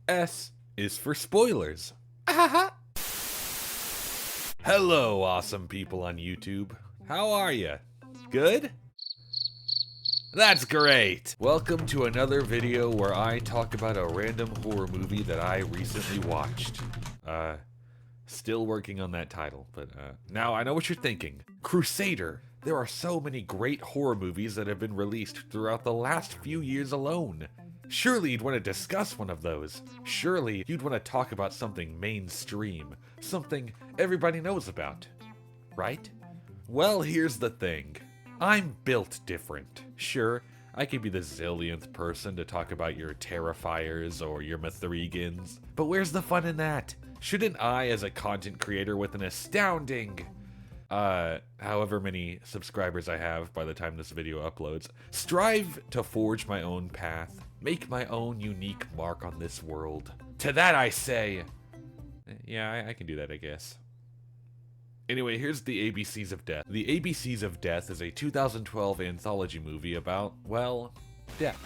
S is for spoilers. Hello, awesome people on YouTube. How are ya? Good? That's great! Welcome to another video where I talk about a random horror movie that I recently watched. Still working on that title, but now I know what you're thinking. Crusader! There are so many great horror movies that have been released throughout the last few years alone. Surely you'd want to discuss one of those. Surely you'd want to talk about something mainstream. Something everybody knows about. Right? Well, here's the thing. I'm built different. Sure, I could be the zillionth person to talk about your Terrifiers or your Mithregans, but where's the fun in that? Shouldn't I, as a content creator with an astounding, however many subscribers I have by the time this video uploads, strive to forge my own path, make my own unique mark on this world? To that I say, yeah, I can do that, I guess. Anyway, here's the ABCs of Death. The ABCs of Death is a 2012 anthology movie about, well, death.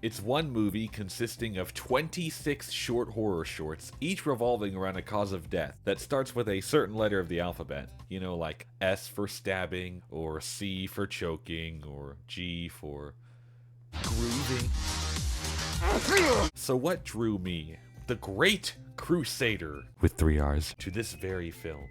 It's one movie consisting of 26 short horror shorts, each revolving around a cause of death that starts with a certain letter of the alphabet. You know, like S for stabbing, or C for choking, or G for grooving. So what drew me, the great Crusader, with 3 R's, to this very film?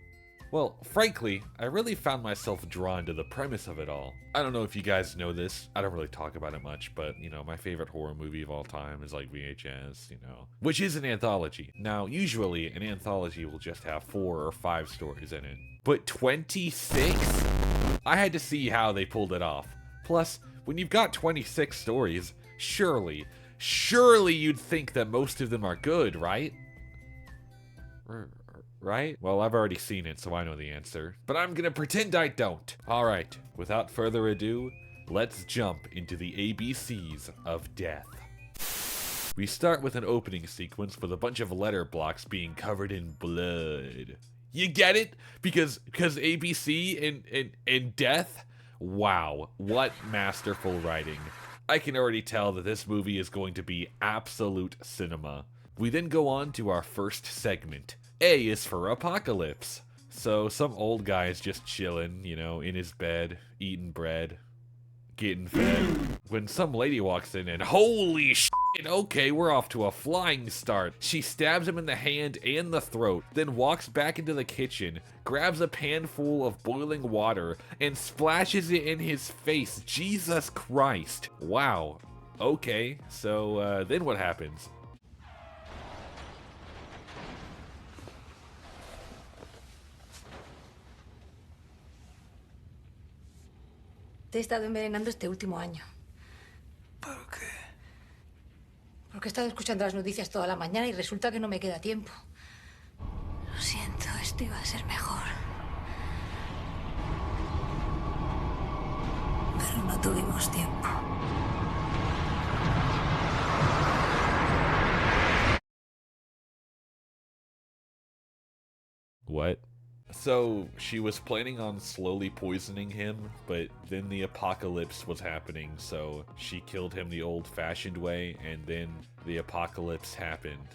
Well, frankly, I really found myself drawn to the premise of it all. I don't know if you guys know this, I don't really talk about it much, but, you know, my favorite horror movie of all time is like VHS, you know, which is an anthology. Now, usually, an anthology will just have 4 or 5 stories in it. But 26? I had to see how they pulled it off. Plus, when you've got 26 stories, surely you'd think that most of them are good, right? Right? Well, I've already seen it, so I know the answer. But I'm gonna pretend I don't. Alright, without further ado, let's jump into the ABCs of Death. We start with an opening sequence with a bunch of letter blocks being covered in blood. You get it? Because ABC and Death? Wow, what masterful writing. I can already tell that this movie is going to be absolute cinema. We then go on to our first segment. A is for apocalypse. So some old guy is just chilling, you know, in his bed, eating bread, getting fed, when some lady walks in and holy shit, okay, we're off to a flying start. She stabs him in the hand and the throat, then walks back into the kitchen, grabs a pan full of boiling water, and splashes it in his face. Jesus Christ. Wow. Okay, so then what happens? Te he estado envenenando este último año. ¿Por qué? Porque he estado escuchando las noticias toda la mañana y resulta que no me queda tiempo. Lo siento, esto iba a ser mejor. Pero no tuvimos tiempo. What? So, she was planning on slowly poisoning him, but then the apocalypse was happening, so she killed him the old-fashioned way, and then the apocalypse happened.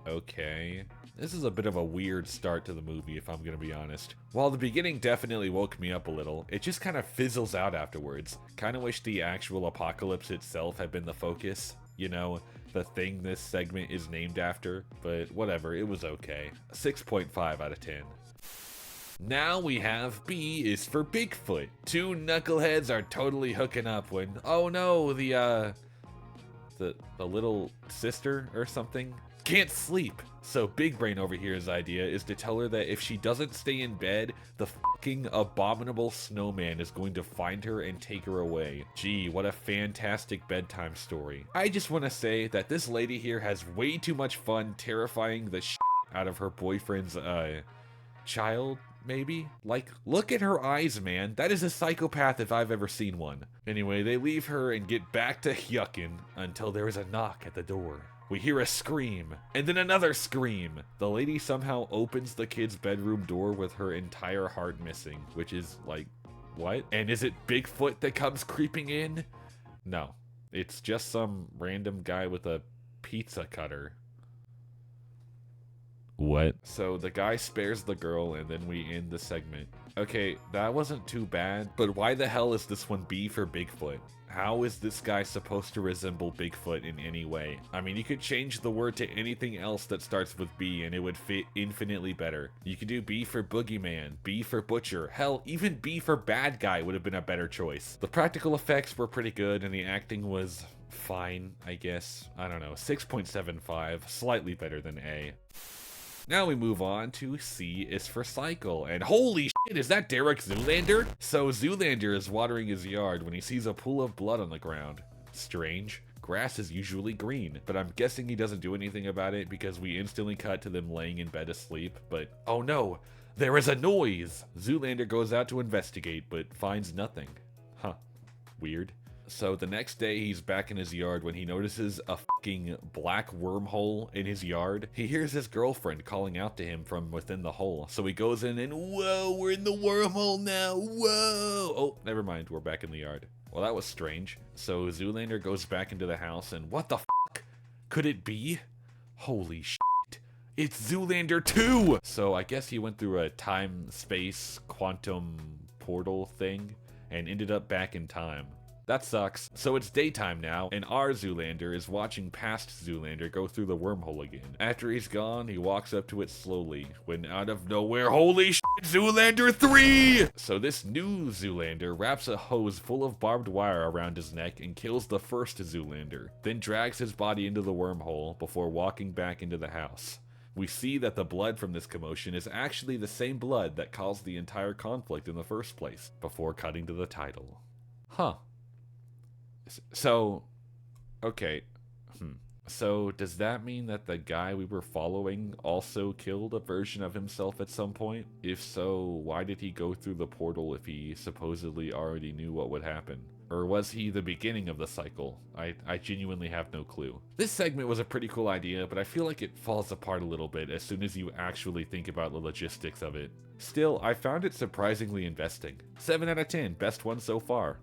Okay. This is a bit of a weird start to the movie, if I'm gonna be honest. While the beginning definitely woke me up a little, it just kind of fizzles out afterwards. Kinda wish the actual apocalypse itself had been the focus, you know? The thing this segment is named after, but whatever, it was okay. 6.5 out of 10. Now we have B is for Bigfoot. 2 knuckleheads are totally hooking up when, oh no, the little sister or something can't sleep. So Big Brain over here's idea is to tell her that if she doesn't stay in bed, the fucking abominable snowman is going to find her and take her away. Gee, what a fantastic bedtime story. I just want to say that this lady here has way too much fun terrifying the shit out of her boyfriend's, child, maybe? Like, look at her eyes, man. That is a psychopath if I've ever seen one. Anyway, they leave her and get back to yucking until there is a knock at the door. We hear a scream, and then another scream. The lady somehow opens the kid's bedroom door with her entire heart missing, which is like, what? And is it Bigfoot that comes creeping in? No, it's just some random guy with a pizza cutter. What? So the guy spares the girl and then we end the segment. Okay, that wasn't too bad, but why the hell is this one B for Bigfoot? How is this guy supposed to resemble Bigfoot in any way? I mean, you could change the word to anything else that starts with B and it would fit infinitely better. You could do B for Boogeyman, B for Butcher, hell, even B for Bad Guy would have been a better choice. The practical effects were pretty good and the acting was fine, I guess. I don't know, 6.75, slightly better than A. Now we move on to C is for Cycle, and holy shit, is that Derek Zoolander? So Zoolander is watering his yard when he sees a pool of blood on the ground. Strange. Grass is usually green, but I'm guessing he doesn't do anything about it because we instantly cut to them laying in bed asleep, but oh no, there is a noise! Zoolander goes out to investigate, but finds nothing. Huh. Weird. So the next day he's back in his yard when he notices a fucking black wormhole in his yard. He hears his girlfriend calling out to him from within the hole. So he goes in and whoa, we're in the wormhole now, whoa. Oh, never mind, we're back in the yard. Well, that was strange. So Zoolander goes back into the house and what the fuck could it be? Holy shit. It's Zoolander 2! So I guess he went through a time-space quantum portal thing and ended up back in time. That sucks. So it's daytime now, and our Zoolander is watching past Zoolander go through the wormhole again. After he's gone, he walks up to it slowly, when out of nowhere, holy shit, Zoolander 3! So this new Zoolander wraps a hose full of barbed wire around his neck and kills the first Zoolander, then drags his body into the wormhole before walking back into the house. We see that the blood from this commotion is actually the same blood that caused the entire conflict in the first place, before cutting to the title. Huh. So, okay. So, does that mean that the guy we were following also killed a version of himself at some point? If so, why did he go through the portal if he supposedly already knew what would happen? Or was he the beginning of the cycle? I genuinely have no clue. This segment was a pretty cool idea, but I feel like it falls apart a little bit as soon as you actually think about the logistics of it. Still, I found it surprisingly investing. 7 out of 10, best one so far.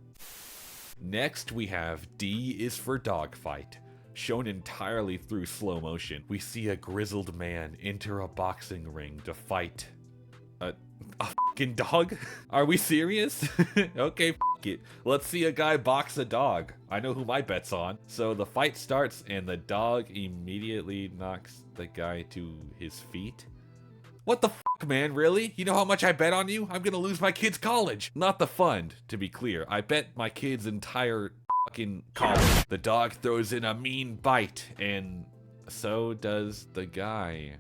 Next, we have D is for Dogfight. Shown entirely through slow motion, we see a grizzled man enter a boxing ring to fight a fucking dog? Are we serious? Okay, f it. Let's see a guy box a dog. I know who my bet's on. So the fight starts and the dog immediately knocks the guy to his feet. What the fuck, man, really? You know how much I bet on you? I'm gonna lose my kid's college. Not the fund, to be clear. I bet my kid's entire fucking college. The dog throws in a mean bite, and so does the guy.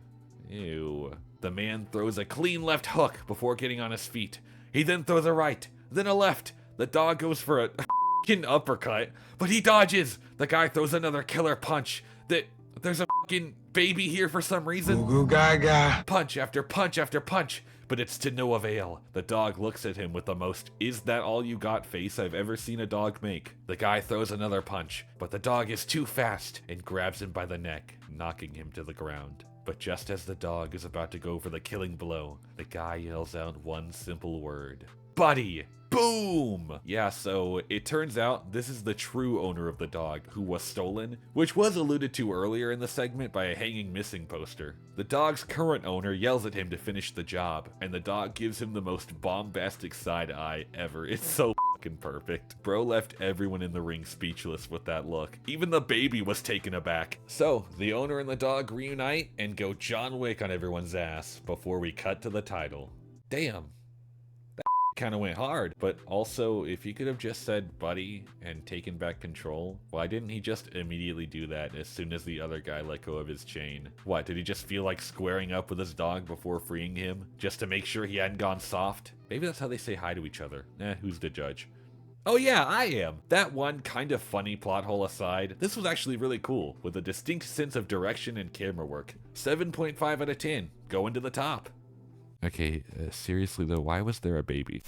Ew. The man throws a clean left hook before getting on his feet. He then throws a right, then a left. The dog goes for a fucking uppercut, but he dodges. The guy throws another killer punch. There's a fucking baby here for some reason. Goo goo gaga. Punch after punch after punch, but it's to no avail. The dog looks at him with the most "is that all you got" face I've ever seen a dog make. The guy throws another punch, but the dog is too fast and grabs him by the neck, knocking him to the ground. But just as the dog is about to go for the killing blow, the guy yells out one simple word: "Buddy!" Boom! Yeah, so it turns out this is the true owner of the dog, who was stolen, which was alluded to earlier in the segment by a hanging missing poster. The dog's current owner yells at him to finish the job, and the dog gives him the most bombastic side eye ever. It's so fucking perfect. Bro left everyone in the ring speechless with that look. Even the baby was taken aback. So, the owner and the dog reunite and go John Wick on everyone's ass before we cut to the title. Damn. Kind of went hard, but also if he could have just said buddy and taken back control, why didn't he just immediately do that as soon as the other guy let go of his chain? What, did he just feel like squaring up with his dog before freeing him just to make sure he hadn't gone soft? Maybe that's how they say hi to each other. Who's the judge? Oh yeah, I am. That one kind of funny plot hole aside, this was actually really cool with a distinct sense of direction and camera work. 7.5 out of 10, going to the top. Okay, seriously though, why was there a baby?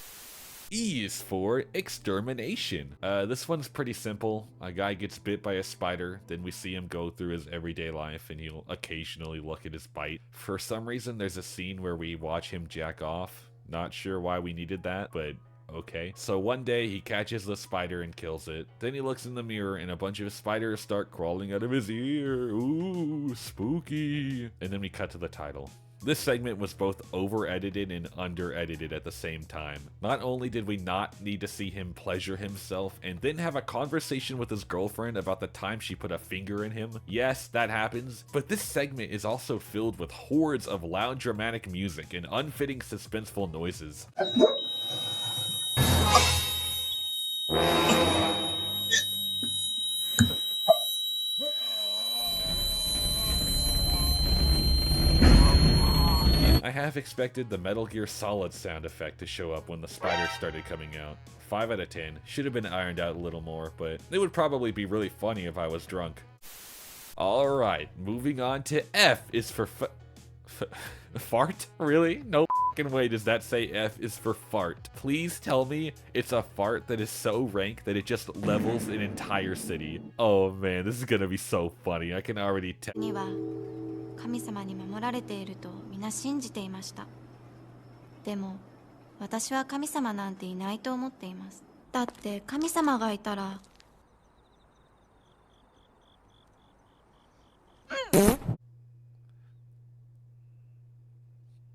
E is for extermination. This one's pretty simple. A guy gets bit by a spider, then we see him go through his everyday life and he'll occasionally look at his bite. For some reason, there's a scene where we watch him jack off. Not sure why we needed that, but okay? So one day he catches the spider and kills it. Then he looks in the mirror and a bunch of spiders start crawling out of his ear. Ooh, spooky. And then we cut to the title. This segment was both over-edited and under-edited at the same time. Not only did we not need to see him pleasure himself and then have a conversation with his girlfriend about the time she put a finger in him, yes, that happens, but this segment is also filled with hordes of loud dramatic music and unfitting suspenseful noises. I half expected the Metal Gear Solid sound effect to show up when the spiders started coming out. 5 out of 10. Should have been ironed out a little more, but it would probably be really funny if I was drunk. Alright, moving on to F is for fart? Really? No fucking way does that say F is for fart. Please tell me it's a fart that is so rank that it just levels an entire city. Oh man, this is gonna be so funny. I can already tell. 神様に守られていると皆信じていました。でも私は神様なんていないと思っています。だって神様がいたら。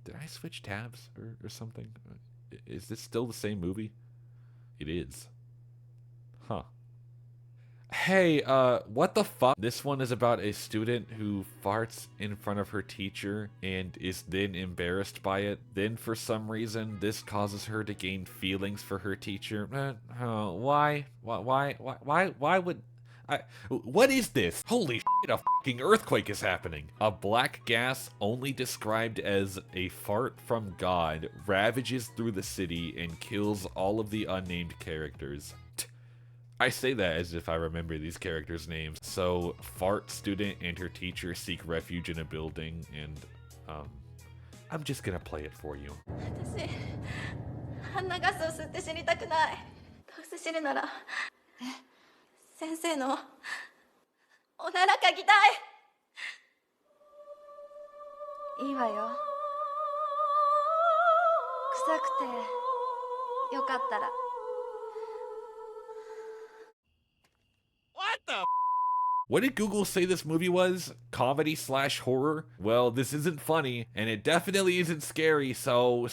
Did I switch tabs or something? Is this still the same movie? It is. Huh. Hey, what the fuck? This one is about a student who farts in front of her teacher and is then embarrassed by it. Then for some reason, this causes her to gain feelings for her teacher. Why? Why would... what is this? Holy shit, a fucking earthquake is happening. A black gas, only described as a fart from God, ravages through the city and kills all of the unnamed characters. I say that as if I remember these characters' names. So, fart student and her teacher seek refuge in a building, and, I'm just gonna play it for you. 私、あんなガスを吸って死にたくない。どうせ死ぬなら、先生のおならかきたい。いいわよ。臭くてよかったら。What did Google say this movie was? Comedy/horror? Well, this isn't funny, and it definitely isn't scary, so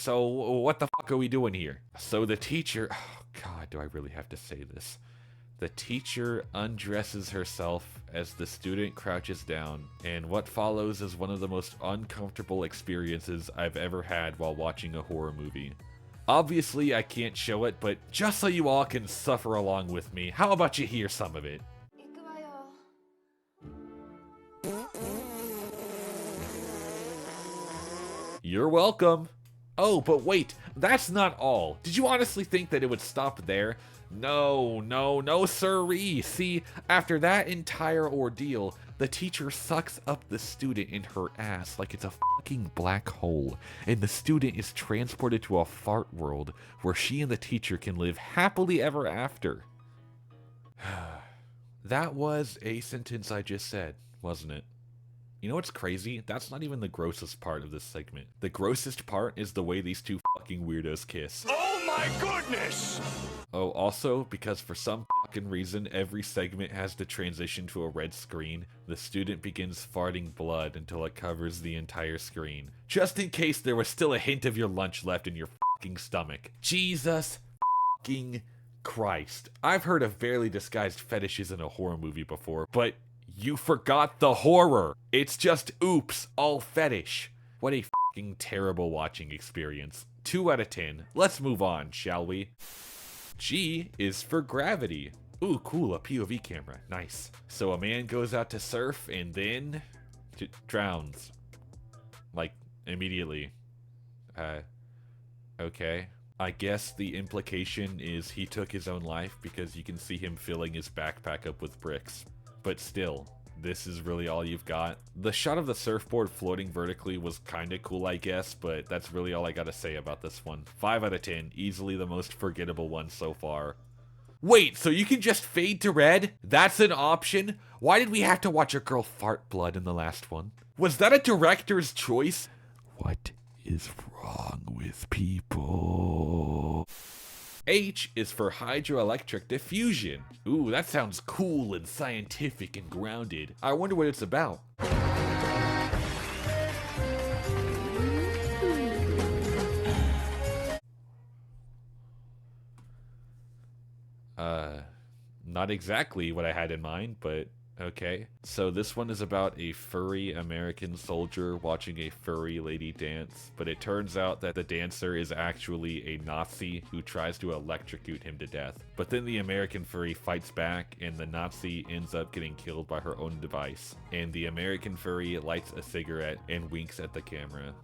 what the fuck are we doing here? So the teacher... Oh god, do I really have to say this? The teacher undresses herself as the student crouches down, and what follows is one of the most uncomfortable experiences I've ever had while watching a horror movie. Obviously, I can't show it, but just so you all can suffer along with me, how about you hear some of it? You're welcome. Oh, but wait, that's not all. Did you honestly think that it would stop there? No, sirree. See, after that entire ordeal, the teacher sucks up the student in her ass like it's a fucking black hole, and the student is transported to a fart world where she and the teacher can live happily ever after. That was a sentence I just said, wasn't it? You know what's crazy? That's not even the grossest part of this segment. The grossest part is the way these two fucking weirdos kiss. Oh my goodness! Oh, also, because for some fucking reason, every segment has to transition to a red screen, the student begins farting blood until it covers the entire screen. Just in case there was still a hint of your lunch left in your fucking stomach. Jesus fucking Christ. I've heard of barely disguised fetishes in a horror movie before, but you forgot the horror. It's just oops, all fetish. What a fucking terrible watching experience. 2 out of 10. Let's move on, shall we? G is for gravity. Ooh, cool, a POV camera. Nice. So a man goes out to surf and then drowns. Like, immediately. Okay. I guess the implication is he took his own life because you can see him filling his backpack up with bricks. But still, this is really all you've got. The shot of the surfboard floating vertically was kinda cool, I guess, but that's really all I gotta say about this one. 5 out of 10, easily the most forgettable one so far. Wait, so you can just fade to red? That's an option? Why did we have to watch a girl fart blood in the last one? Was that a director's choice? What is wrong with people? H is for hydroelectric diffusion. Ooh, that sounds cool and scientific and grounded. I wonder what it's about. Not exactly what I had in mind, but okay. So this one is about a furry American soldier watching a furry lady dance, but it turns out that the dancer is actually a Nazi who tries to electrocute him to death. But then the American furry fights back, and the Nazi ends up getting killed by her own device. And the American furry lights a cigarette and winks at the camera.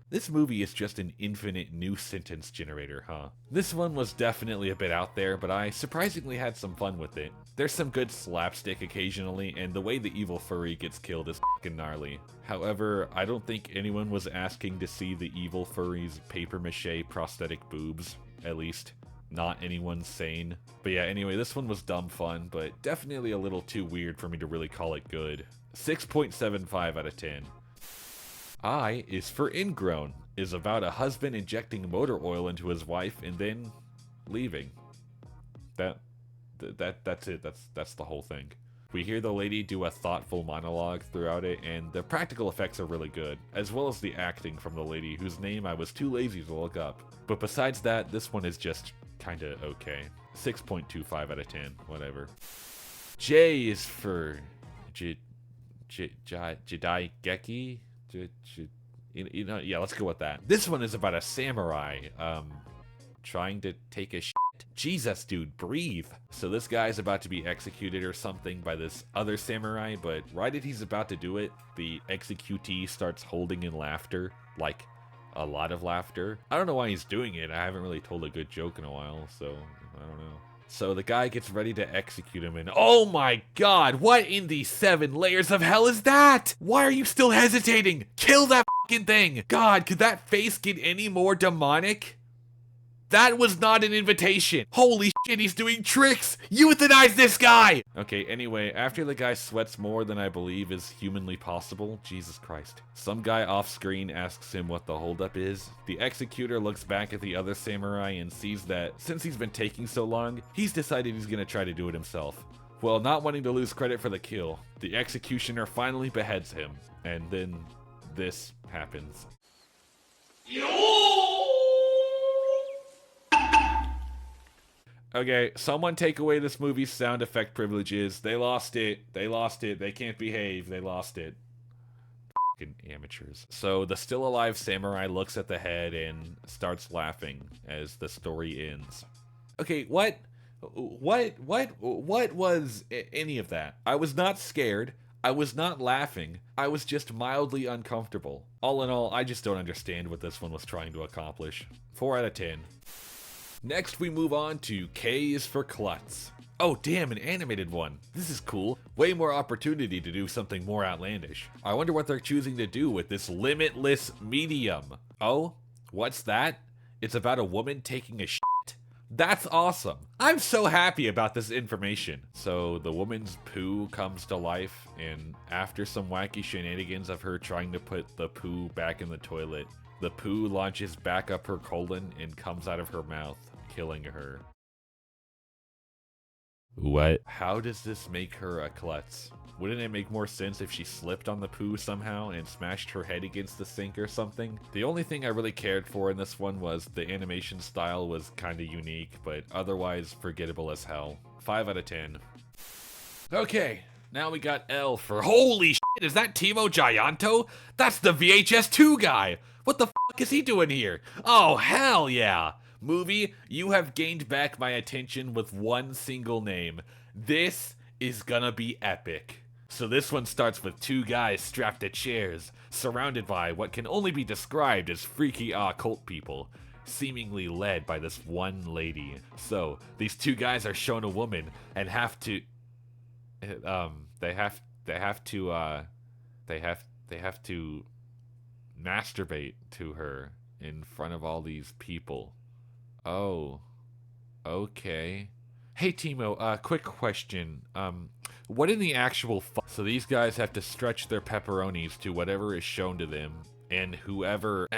This movie is just an infinite new sentence generator, huh? This one was definitely a bit out there, but I surprisingly had some fun with it. There's some good slapstick occasionally, and the way the evil furry gets killed is fucking gnarly. However, I don't think anyone was asking to see the evil furry's papier-mâché prosthetic boobs. At least, not anyone sane. But yeah, anyway, this one was dumb fun, but definitely a little too weird for me to really call it good. 6.75 out of 10. I is for ingrown, is about a husband injecting motor oil into his wife and then leaving. That's it. That's the whole thing. We hear the lady do a thoughtful monologue throughout it, and the practical effects are really good, as well as the acting from the lady whose name I was too lazy to look up. But besides that, this one is just kinda okay. 6.25 out of 10, whatever. J is for Jedi Geki? You know, yeah, let's go with that. This one is about a samurai, trying to take a shit. Jesus, dude, breathe. So this guy's about to be executed or something by this other samurai, but right as he's about to do it, the executee starts holding in laughter, like a lot of laughter. I don't know why he's doing it. I haven't really told a good joke in a while, so I don't know. So the guy gets ready to execute him, and oh my god, what in the 7 layers of hell is that? Why are you still hesitating? Kill that fucking thing! God, could that face get any more demonic? That was not an invitation. Holy shit, he's doing tricks! Euthanize this guy! Okay, anyway, after the guy sweats more than I believe is humanly possible, Jesus Christ, some guy off screen asks him what the holdup is. The executor looks back at the other samurai and sees that since he's been taking so long, he's decided he's gonna try to do it himself. Well, not wanting to lose credit for the kill, the executioner finally beheads him, and then this happens. Okay, someone take away this movie's sound effect privileges. They lost it. They lost it. They can't behave. They lost it. Fucking amateurs. So the still alive samurai looks at the head and starts laughing as the story ends. Okay, what was any of that? I was not scared. I was not laughing. I was just mildly uncomfortable. All in all, I just don't understand what this one was trying to accomplish. 4 out of 10. Next, we move on to K is for Klutz. Oh damn, an animated one. This is cool. Way more opportunity to do something more outlandish. I wonder what they're choosing to do with this limitless medium. Oh, what's that? It's about a woman taking a shit. That's awesome. I'm so happy about this information. So the woman's poo comes to life, and after some wacky shenanigans of her trying to put the poo back in the toilet, the poo launches back up her colon and comes out of her mouth, killing her. What? How does this make her a klutz? Wouldn't it make more sense if she slipped on the poo somehow and smashed her head against the sink or something? The only thing I really cared for in this one was the animation style was kinda unique, but otherwise forgettable as hell. 5 out of 10. Okay, now we got L for holy shit, is that Timo Gianto? That's the VHS 2 guy! What the fuck is he doing here? Oh, hell yeah! Movie, you have gained back my attention with one single name. This is gonna be epic. So this one starts with 2 guys strapped to chairs, surrounded by what can only be described as freaky occult people, seemingly led by this one lady. So, these 2 guys are shown a woman and have to... They have to masturbate to her in front of all these people. Oh, okay. Hey Timo, quick question. What in the actual so these guys have to stretch their pepperonis to whatever is shown to them, and whoever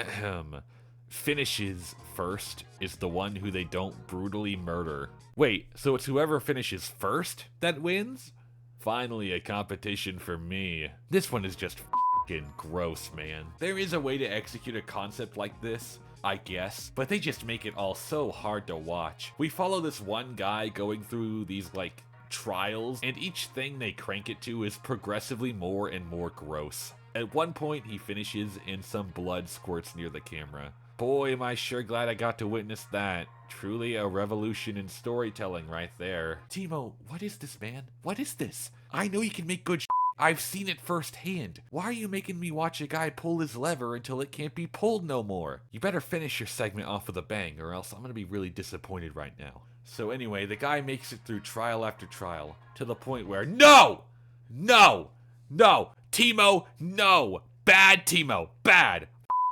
finishes first is the one who they don't brutally murder. Wait, so it's whoever finishes first that wins? Finally, a competition for me. This one is just f***ing gross, man. There is a way to execute a concept like this, I guess, but they just make it all so hard to watch. We follow this one guy going through these, like, trials, and each thing they crank it to is progressively more and more gross. At one point, he finishes and some blood squirts near the camera. Boy, am I sure glad I got to witness that. Truly a revolution in storytelling right there. Timo, what is this, man? What is this? I know you can make good I've seen it firsthand. Why are you making me watch a guy pull his lever until it can't be pulled no more? You better finish your segment off with a bang, or else I'm gonna be really disappointed right now. So anyway, the guy makes it through trial after trial, to the point where no! No! No! Timo, no! Bad Timo, bad!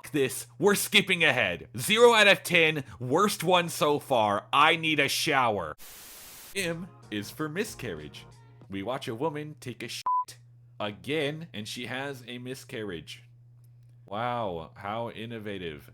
F*** this, we're skipping ahead. 0 out of 10, worst one so far, I need a shower. M is for miscarriage. We watch a woman take a shit again, and she has a miscarriage. Wow, how innovative.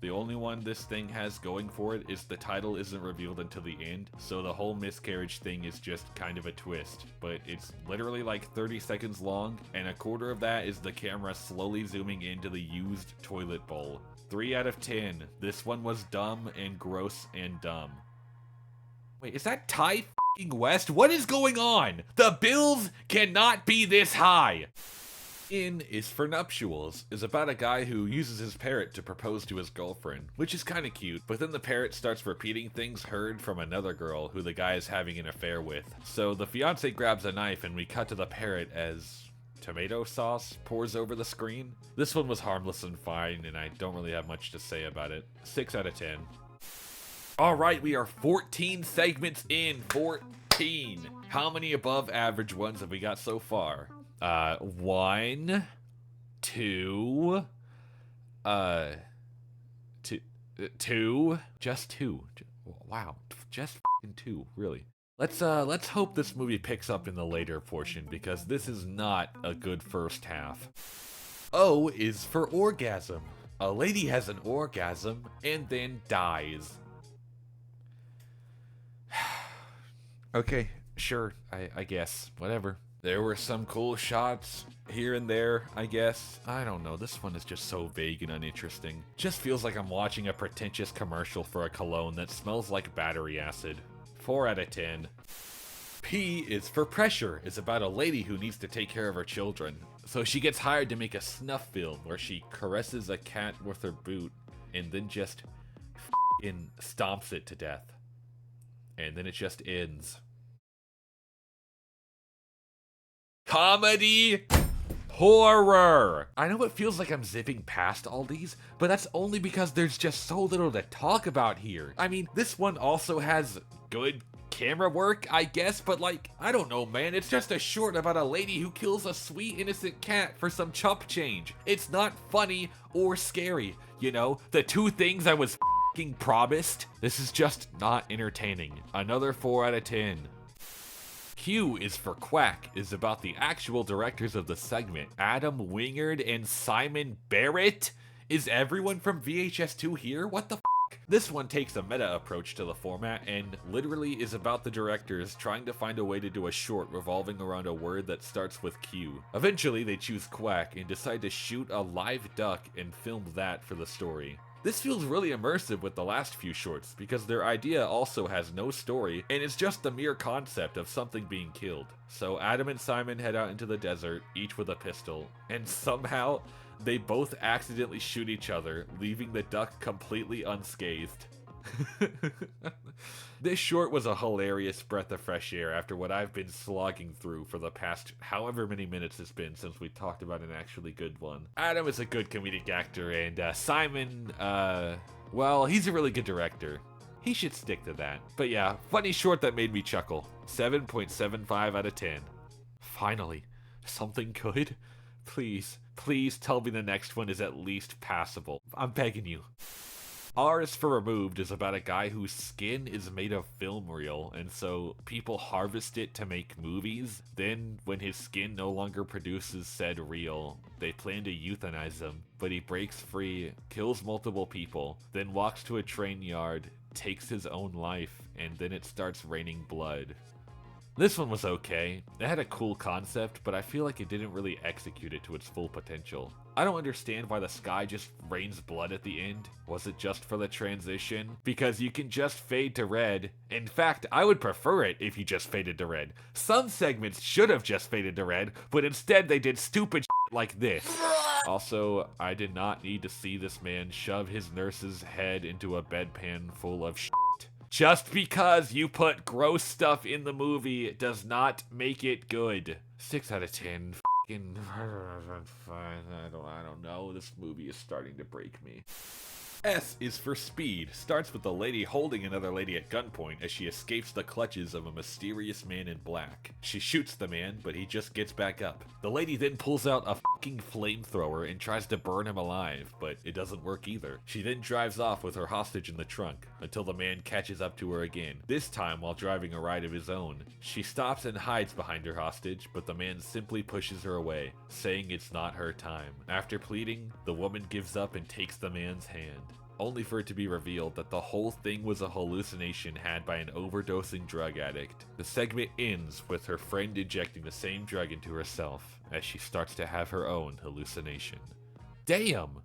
The only one this thing has going for it is the title isn't revealed until the end, so the whole miscarriage thing is just kind of a twist. But it's literally like 30 seconds long, and a quarter of that is the camera slowly zooming into the used toilet bowl. 3 out of 10. This one was dumb and gross and dumb. Wait, is that Ty f***ing West? What is going on? The bills cannot be this high. In is for nuptials is about a guy who uses his parrot to propose to his girlfriend, which is kind of cute, but then the parrot starts repeating things heard from another girl who the guy is having an affair with. So the fiance grabs a knife and we cut to the parrot as tomato sauce pours over the screen. This one was harmless and fine, and I don't really have much to say about it. 6 out of 10. Alright, we are 14 segments in. 14. How many above average ones have we got so far? 1, 2, 2, just 2. Wow, just f***ing 2, really. Let's hope this movie picks up in the later portion, because this is not a good first half. O is for orgasm. A lady has an orgasm and then dies. Okay, sure, I guess, whatever. There were some cool shots here and there, I guess. I don't know, this one is just so vague and uninteresting. Just feels like I'm watching a pretentious commercial for a cologne that smells like battery acid. 4 out of 10. P is for pressure. It's about a lady who needs to take care of her children. So she gets hired to make a snuff film where she caresses a cat with her boot and then just f***ing stomps it to death. And then it just ends. Comedy horror. I know it feels like I'm zipping past all these, but that's only because there's just so little to talk about here. I mean, this one also has good camera work, I guess, but like, I don't know, man. It's just a short about a lady who kills a sweet innocent cat for some chump change. It's not funny or scary, you know? The two things I was promised. This is just not entertaining. Another 4 out of 10. Q is for Quack is about the actual directors of the segment, Adam Wingard and Simon Barrett. Is everyone from VHS2 here? What the f***? This one takes a meta approach to the format and literally is about the directors trying to find a way to do a short revolving around a word that starts with Q. Eventually they choose Quack and decide to shoot a live duck and film that for the story. This feels really immersive with the last few shorts because their idea also has no story and it's just the mere concept of something being killed. So Adam and Simon head out into the desert, each with a pistol, and somehow they both accidentally shoot each other, leaving the duck completely unscathed. This short was a hilarious breath of fresh air after what I've been slogging through for the past however many minutes it's been since we talked about an actually good one. Adam is a good comedic actor, and Simon, well, he's a really good director. He should stick to that. But yeah, funny short that made me chuckle. 7.75 out of 10. Finally, something good? Please, please tell me the next one is at least passable. I'm begging you. R is for Removed is about a guy whose skin is made of film reel, and so people harvest it to make movies. Then, when his skin no longer produces said reel, they plan to euthanize him, but he breaks free, kills multiple people, then walks to a train yard, takes his own life, and then it starts raining blood. This one was okay. It had a cool concept, but I feel like it didn't really execute it to its full potential. I don't understand why the sky just rains blood at the end. Was it just for the transition? Because you can just fade to red. In fact, I would prefer it if you just faded to red. Some segments should have just faded to red, but instead they did stupid shit like this. Also, I did not need to see this man shove his nurse's head into a bedpan full of shit. Just because you put gross stuff in the movie does not make it good. 6 out of 10. Fine. I don't know. This movie is starting to break me. S is for Speed. Starts with the lady holding another lady at gunpoint as she escapes the clutches of a mysterious man in black. She shoots the man, but he just gets back up. The lady then pulls out a fucking flamethrower and tries to burn him alive, but it doesn't work either. She then drives off with her hostage in the trunk until the man catches up to her again, this time while driving a ride of his own. She stops and hides behind her hostage, but the man simply pushes her away, saying it's not her time. After pleading, the woman gives up and takes the man's hand, only for it to be revealed that the whole thing was a hallucination had by an overdosing drug addict. The segment ends with her friend injecting the same drug into herself as she starts to have her own hallucination. Damn!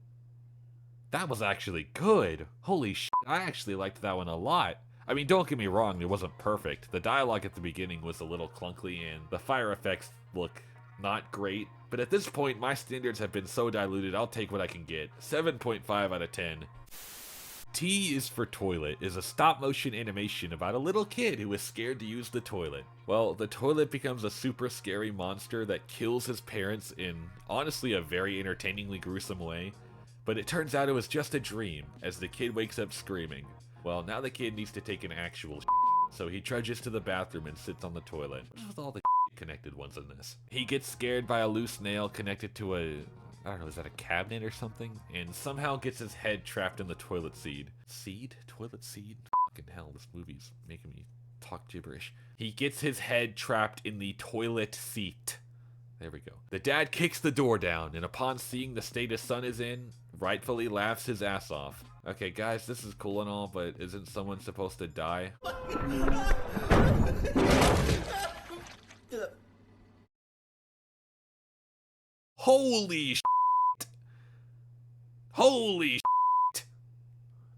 That was actually good! Holy shit, I actually liked that one a lot. I mean, don't get me wrong, it wasn't perfect. The dialogue at the beginning was a little clunky and the fire effects look not great, but at this point my standards have been so diluted I'll take what I can get. 7.5 out of 10. T is for Toilet is a stop-motion animation about a little kid who is scared to use the toilet. Well, the toilet becomes a super scary monster that kills his parents in, honestly, a very entertainingly gruesome way. But it turns out it was just a dream, as the kid wakes up screaming. Well, now the kid needs to take an actual shit, so he trudges to the bathroom and sits on the toilet. What's with all the connected ones in this? He gets scared by a loose nail connected to a, I don't know, is that a cabinet or something? And somehow gets his head trapped in the toilet seat. Seed? Toilet seed? Fucking hell, this movie's making me talk gibberish. He gets his head trapped in the toilet seat. There we go. The dad kicks the door down, and upon seeing the state his son is in, rightfully laughs his ass off. Okay, guys, this is cool and all, but isn't someone supposed to die? Holy shit! Holy shit!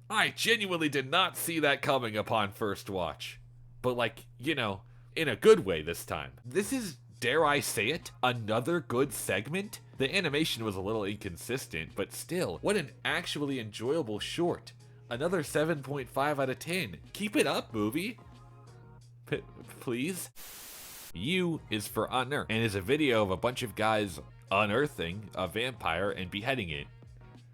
I genuinely did not see that coming upon first watch. But like, you know, in a good way this time. This is, dare I say it, another good segment? The animation was a little inconsistent, but still, what an actually enjoyable short. Another 7.5 out of 10. Keep it up, movie. Please? U is for Unearth, and is a video of a bunch of guys unearthing a vampire and beheading it.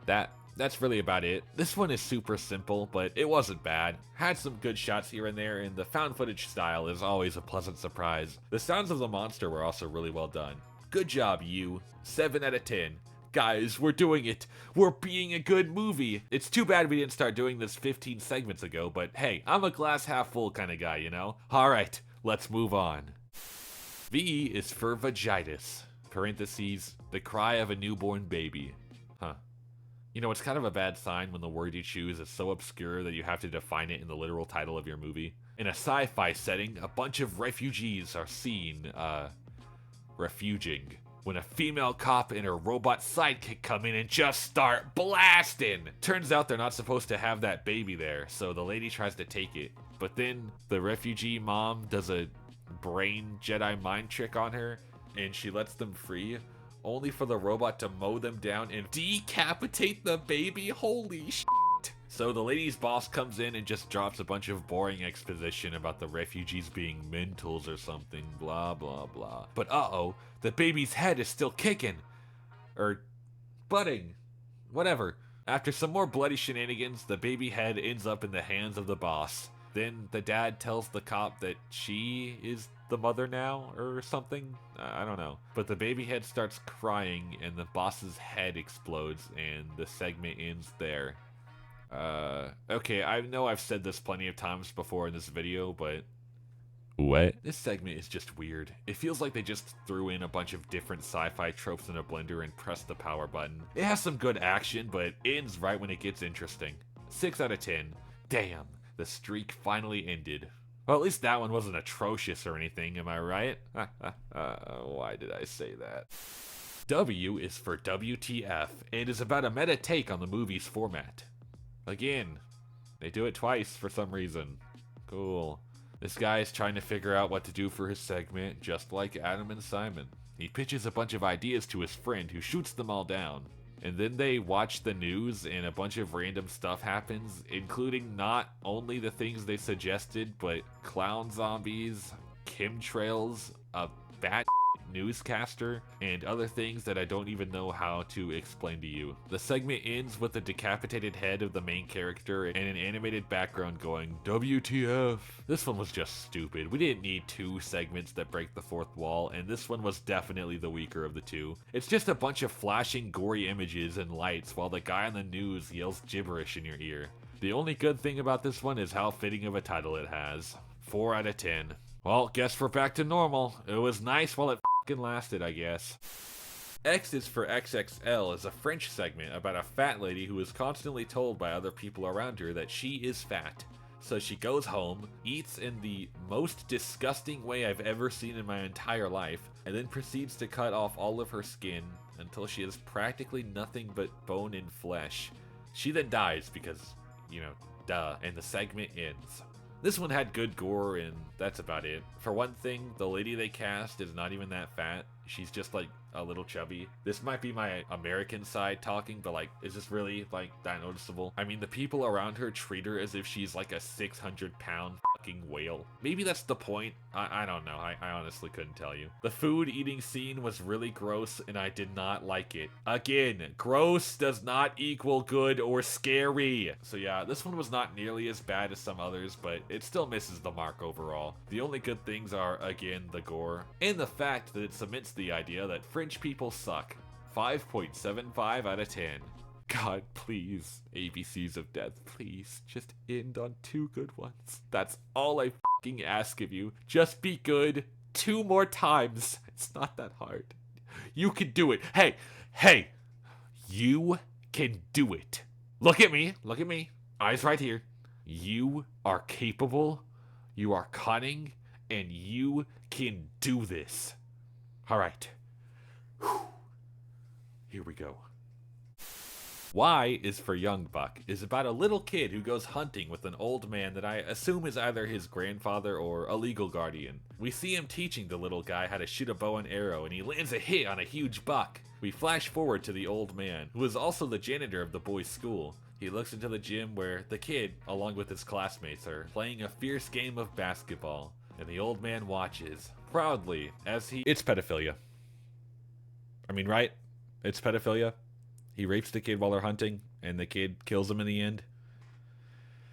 That's really about it. This one is super simple, but it wasn't bad. Had some good shots here and there, and the found footage style is always a pleasant surprise. The sounds of the monster were also really well done. Good job, you. 7 out of 10. Guys, we're doing it. We're being a good movie. It's too bad we didn't start doing this 15 segments ago, but hey, I'm a glass half full kind of guy, you know? Alright, let's move on. V is for Vagitus. Parentheses, the cry of a newborn baby. Huh. You know, it's kind of a bad sign when the word you choose is so obscure that you have to define it in the literal title of your movie. In a sci-fi setting, a bunch of refugees are seen, refuging, when a female cop and her robot sidekick come in and just start blasting. Turns out they're not supposed to have that baby there, so the lady tries to take it. But then the refugee mom does a brain Jedi mind trick on her, and she lets them free, only for the robot to mow them down and decapitate the baby. Holy shit. So the lady's boss comes in and just drops a bunch of boring exposition about the refugees being mentals or something, blah blah blah. But uh-oh, the baby's head is still kicking. Or butting. Whatever. After some more bloody shenanigans, the baby head ends up in the hands of the boss. Then the dad tells the cop that she is the mother now, or something? I don't know. But the baby head starts crying, and the boss's head explodes, and the segment ends there. Okay, I know I've said this plenty of times before in this video, but what? This segment is just weird. It feels like they just threw in a bunch of different sci-fi tropes in a blender and pressed the power button. It has some good action, but it ends right when it gets interesting. 6 out of 10. Damn, the streak finally ended. Well, at least that one wasn't atrocious or anything, am I right? Why did I say that? W is for WTF, and is about a meta take on the movie's format. Again, they do it twice for some reason. Cool. This guy is trying to figure out what to do for his segment, just like Adam and Simon. He pitches a bunch of ideas to his friend, who shoots them all down. And then they watch the news, and a bunch of random stuff happens, including not only the things they suggested, but clown zombies, chemtrails, a bat newscaster, and other things that I don't even know how to explain to you. The segment ends with the decapitated head of the main character and an animated background going, WTF. This one was just stupid. We didn't need 2 segments that break the fourth wall, and this one was definitely the weaker of the 2. It's just a bunch of flashing gory images and lights while the guy on the news yells gibberish in your ear. The only good thing about this one is how fitting of a title it has. 4 out of 10. Well, guess we're back to normal. It was nice while it lasted, I guess. X is for XXL is a French segment about a fat lady who is constantly told by other people around her that she is fat. So she goes home, eats in the most disgusting way I've ever seen in my entire life, and then proceeds to cut off all of her skin until she has practically nothing but bone and flesh. She then dies because, you know, duh, and the segment ends. This one had good gore, and that's about it. For one thing, the lady they cast is not even that fat. She's just like a little chubby. This might be my American side talking, but like, is this really like that noticeable? I mean, the people around her treat her as if she's like a 600-pound fucking whale. Maybe that's the point. I don't know. I honestly couldn't tell you. The food eating scene was really gross, and I did not like it. Again, gross does not equal good or scary. So yeah, this one was not nearly as bad as some others, but it still misses the mark overall. The only good things are, again, the gore, and the fact that it cements the idea that French people suck. 5.75 out of 10. God, please, ABCs of Death, please, just end on 2 good ones. That's all I fucking ask of you. Just be good 2 more times. It's not that hard. You can do it. Hey, you can do it. Look at me, eyes right here. You are capable, you are cunning, and you can do this. All right. Whew. Here we go. Y is for Young Buck is about a little kid who goes hunting with an old man that I assume is either his grandfather or a legal guardian. We see him teaching the little guy how to shoot a bow and arrow, and he lands a hit on a huge buck. We flash forward to the old man, who is also the janitor of the boys' school. He looks into the gym where the kid, along with his classmates, are playing a fierce game of basketball, and the old man watches proudly as he... It's pedophilia. I mean, right? It's pedophilia. He rapes the kid while they're hunting, and the kid kills him in the end.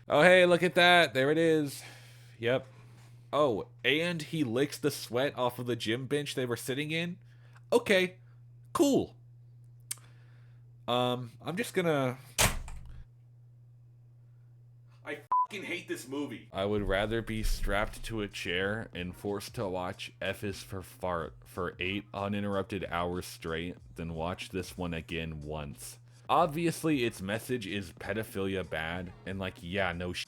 Oh, hey, look at that. There it is. Yep. Oh, and he licks the sweat off of the gym bench they were sitting in? Okay. Cool. I'm just gonna... I fucking hate this movie. I would rather be strapped to a chair and forced to watch F is for Fart for 8 uninterrupted hours straight than watch this one again once. Obviously, its message is pedophilia bad, and like, yeah, no shit.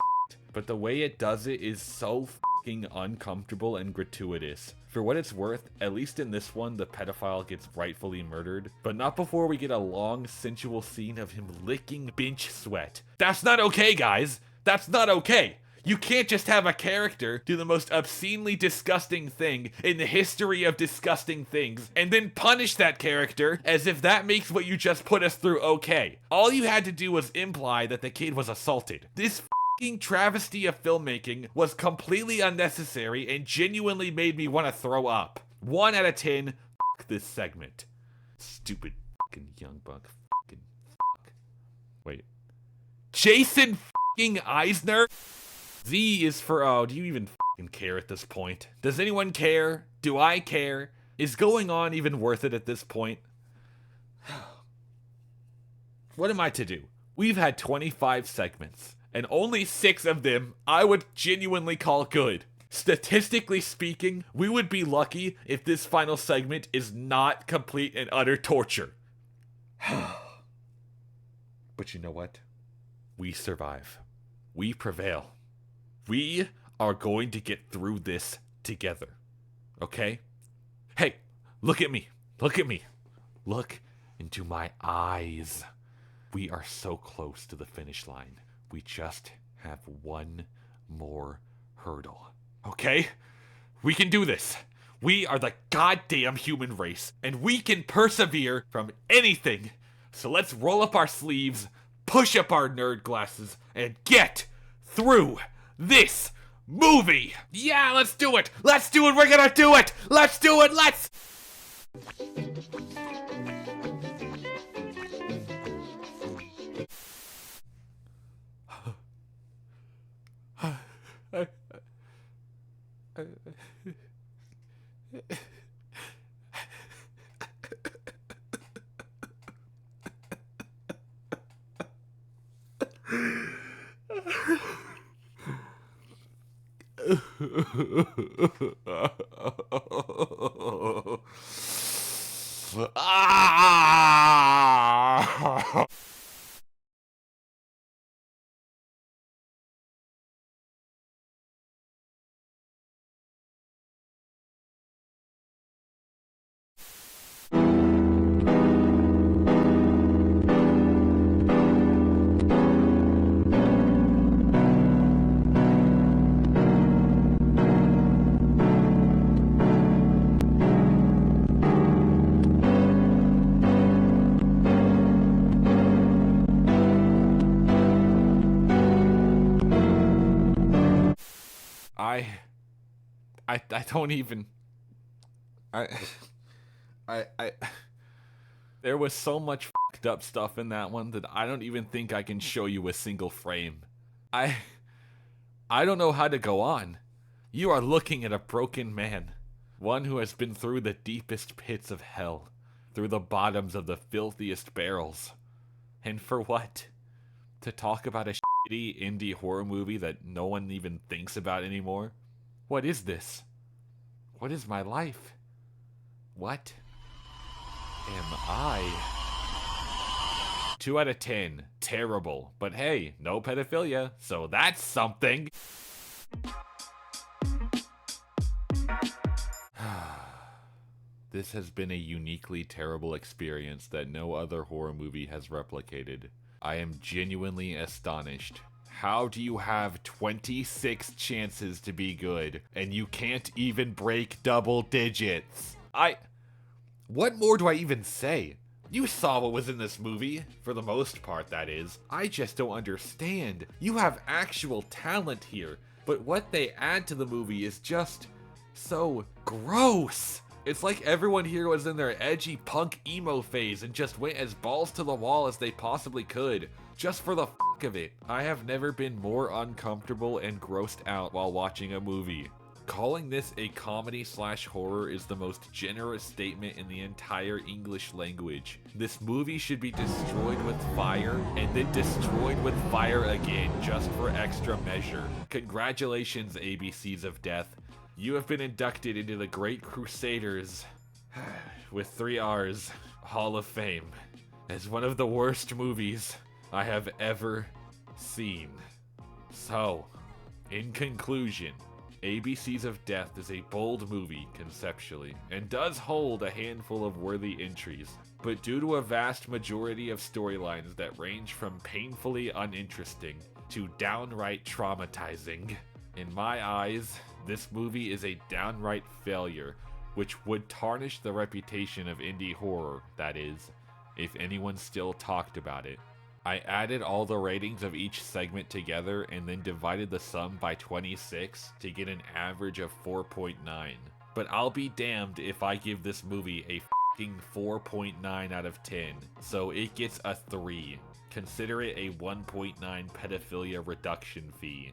But the way it does it is so fucking uncomfortable and gratuitous. For what it's worth, at least in this one, the pedophile gets rightfully murdered, but not before we get a long, sensual scene of him licking bench sweat. That's not okay, guys! That's not okay! You can't just have a character do the most obscenely disgusting thing in the history of disgusting things, and then punish that character as if that makes what you just put us through okay. All you had to do was imply that the kid was assaulted. This fucking travesty of filmmaking was completely unnecessary and genuinely made me want to throw up. 1 out of 10, fuck this segment. Stupid fucking Young Buck. Fucking fuck. Wait. Jason fucking Eisner? Z is for, oh, do you even fucking care at this point? Does anyone care? Do I care? Is going on even worth it at this point? What am I to do? We've had 25 segments, and only 6 of them I would genuinely call good. Statistically speaking, we would be lucky if this final segment is not complete and utter torture. But you know what? We survive. We prevail. We are going to get through this together. Okay? Hey, look at me. Look at me. Look into my eyes. We are so close to the finish line. We just have one more hurdle. Okay? We can do this. We are the goddamn human race, and we can persevere from anything. So let's roll up our sleeves, push up our nerd glasses, and get through this movie. Yeah, let's do it. Let's do it. We're gonna do it. Let's do it. Let's. Ah! I don't even. There was so much fucked up stuff in that one that I don't even think I can show you a single frame. I don't know how to go on. You are looking at a broken man. One who has been through the deepest pits of hell. Through the bottoms of the filthiest barrels. And for what? To talk about a shitty indie horror movie that no one even thinks about anymore? What is this? What is my life? What am I? 2 out of 10. Terrible. But hey, no pedophilia, so that's something. This has been a uniquely terrible experience that no other horror movie has replicated. I am genuinely astonished. How do you have 26 chances to be good, and you can't even break double digits? What more do I even say? You saw what was in this movie, for the most part, that is. I just don't understand. You have actual talent here, but what they add to the movie is just so gross. It's like everyone here was in their edgy punk emo phase and just went as balls to the wall as they possibly could, just for the fuck of it. I have never been more uncomfortable and grossed out while watching a movie. Calling this a comedy/horror is the most generous statement in the entire English language. This movie should be destroyed with fire and then destroyed with fire again just for extra measure. Congratulations, ABCs of Death. You have been inducted into the Great Crusaders with 3 R's Hall of Fame as one of the worst movies I have ever seen. So, in conclusion, ABCs of Death is a bold movie conceptually and does hold a handful of worthy entries, but due to a vast majority of storylines that range from painfully uninteresting to downright traumatizing, in my eyes, this movie is a downright failure, which would tarnish the reputation of indie horror, that is, if anyone still talked about it. I added all the ratings of each segment together and then divided the sum by 26 to get an average of 4.9. But I'll be damned if I give this movie a f***ing 4.9 out of 10, so it gets a 3. Consider it a 1.9 pedophilia reduction fee.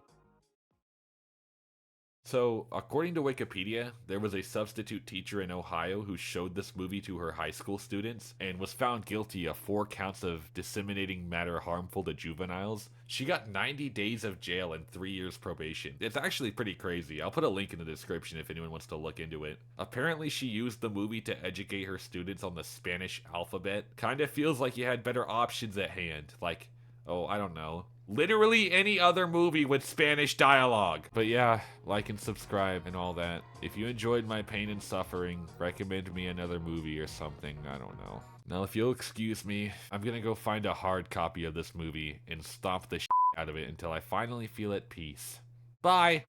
So, according to Wikipedia, there was a substitute teacher in Ohio who showed this movie to her high school students and was found guilty of 4 counts of disseminating matter harmful to juveniles. She got 90 days of jail and 3 years probation. It's actually pretty crazy. I'll put a link in the description if anyone wants to look into it. Apparently, she used the movie to educate her students on the Spanish alphabet. Kinda feels like you had better options at hand. Like, oh, I don't know, literally any other movie with Spanish dialogue. But yeah, like and subscribe and all that. If you enjoyed my pain and suffering, recommend me another movie or something, I don't know. Now if you'll excuse me, I'm gonna go find a hard copy of this movie and stomp the shit out of it until I finally feel at peace. Bye!